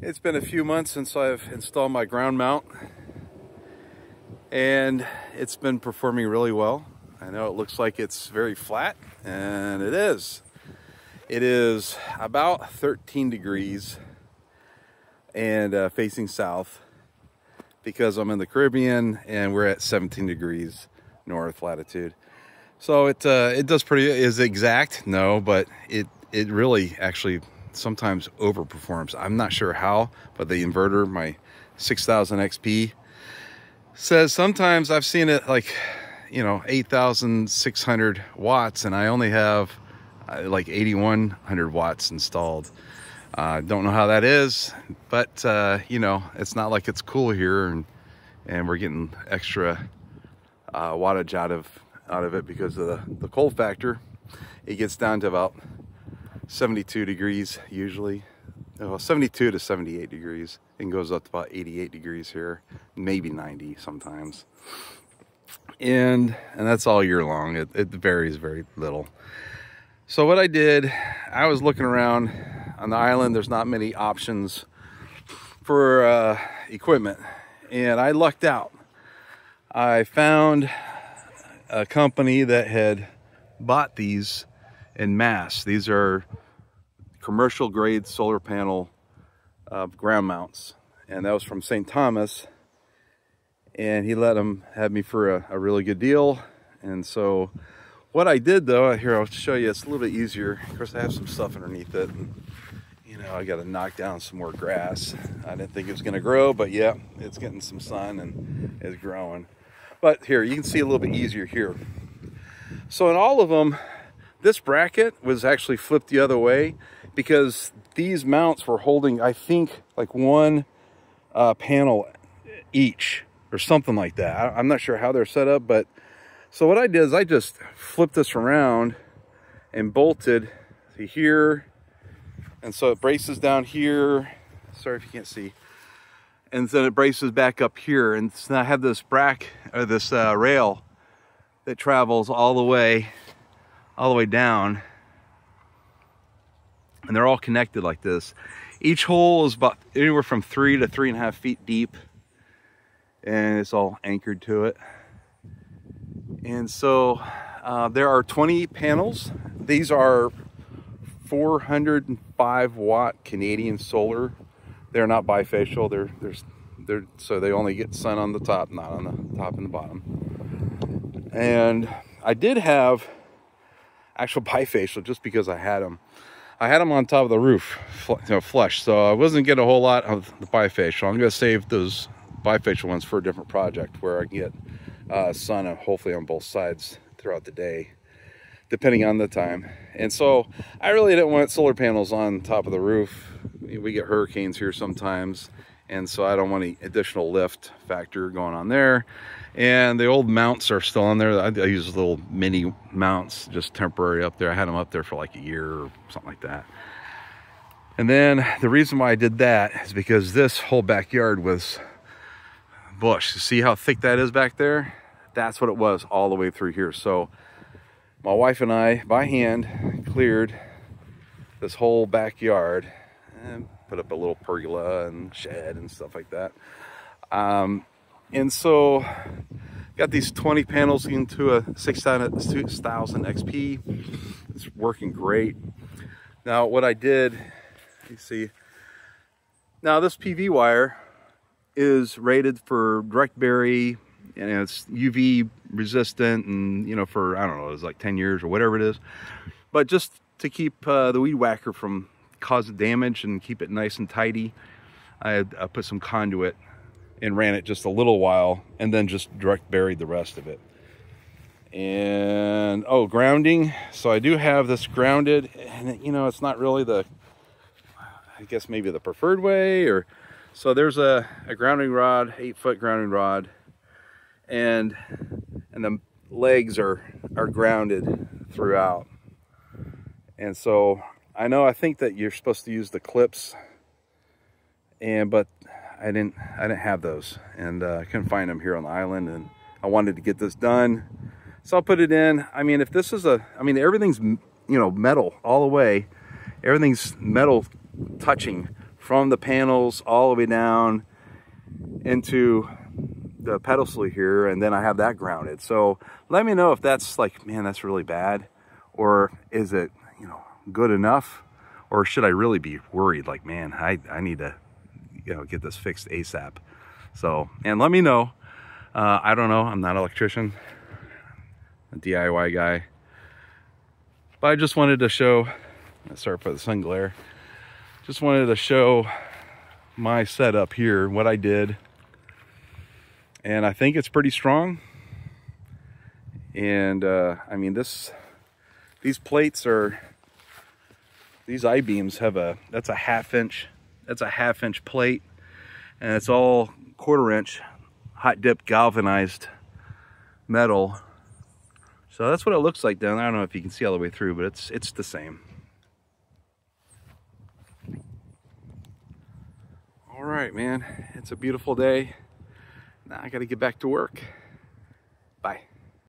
It's been a few months since I've installed my ground mount, and it's been performing really well. I know it looks like it's very flat, and it is. It is about 13 degrees and facing south, because I'm in the Caribbean and we're at 17 degrees north latitude. So it does pretty. Is it exact? No, but it really actually sometimes overperforms. I'm not sure how, but the inverter, my 6000 XP, says sometimes I've seen it like, 8,600 watts, and I only have like 8,100 watts installed. Don't know how that is, but it's not like it's cool here, and we're getting extra wattage out of it because of the cold factor. It gets down to about 72 degrees usually, 72 to 78 degrees, and goes up to about 88 degrees here, maybe 90 sometimes. And that's all year long. It varies very little. So what I did, I was looking around on the island. There's not many options for equipment, and I lucked out. I found a company that had bought these in mass. These are commercial grade solar panel ground mounts, and that was from St. Thomas, and he let them have me for a really good deal. And so what I did, though, here I'll show you, it's a little bit easier. Of course, I have some stuff underneath it, and I got to knock down some more grass. I didn't think it was going to grow, but yeah, it's getting some sun and it's growing. But here, you can see a little bit easier here. So in all of them, this bracket was actually flipped the other way, because these mounts were holding, I think, like one panel each or something like that. I'm not sure how they're set up, but so what I did is I just flipped this around and bolted to here, and so it braces down here. Sorry if you can't see. And then it braces back up here, and so I have this rail that travels all the way down, and they're all connected like this. Each hole is about anywhere from 3 to 3.5 feet deep, and it's all anchored to it. And so there are 20 panels. These are 405 watt Canadian solar. They're not bifacial. They're so they only get sun on the top, not on the top and the bottom. And I did have actual bifacial just because I had them. I had them on top of the roof, flush. So I wasn't getting a whole lot of the bifacial. I'm going to save those bifacial ones for a different project where I can get sun hopefully on both sides throughout the day, depending on the time. And so I really didn't want solar panels on top of the roof. We get hurricanes here sometimes, and so I don't want any additional lift factor going on there. And the old mounts are still on there. I use little mini mounts, just temporary up there. I had them up there for like a year or something like that. And then the reason why I did that is because this whole backyard was bush. See how thick that is back there? That's what it was all the way through here. So my wife and I, by hand, cleared this whole backyard and put up a little pergola and shed and stuff like that. And so got these 20 panels into a 6,000 XP. It's working great. Now what I did, you see, now this PV wire is rated for direct bury, and it's UV resistant, and for, I don't know, it's like 10 years or whatever it is. But just to keep the weed whacker from causing damage and keep it nice and tidy, I put some conduit and ran it just a little while, and then just direct buried the rest of it. And grounding. So I do have this grounded, and it's not really I guess maybe the preferred way, or so there's a grounding rod, 8-foot grounding rod, and the legs are grounded throughout. And so I think that you're supposed to use the clips, but I didn't have those, and I couldn't find them here on the island, and I wanted to get this done. So I'll put it in. I mean, if this is everything's, metal all the way. Everything's metal touching from the panels all the way down into the pedal sleeve here, and then I have that grounded. So let me know if that's like, man, that's really bad, or is it, you know, good enough, or should I really be worried like, man, I need to, you know, get this fixed ASAP. So, and let me know. I don't know, I'm not an electrician, a DIY guy, but I just wanted to show, sorry for the sun glare, just wanted to show my setup here, what I did. And I think it's pretty strong. And I mean, these plates are, these I-beams have that's a half inch plate, and it's all 1/4 inch hot dip galvanized metal. So that's what it looks like down there. I don't know if you can see all the way through, but it's the same. All right, man, it's a beautiful day. Now I got to get back to work. Bye.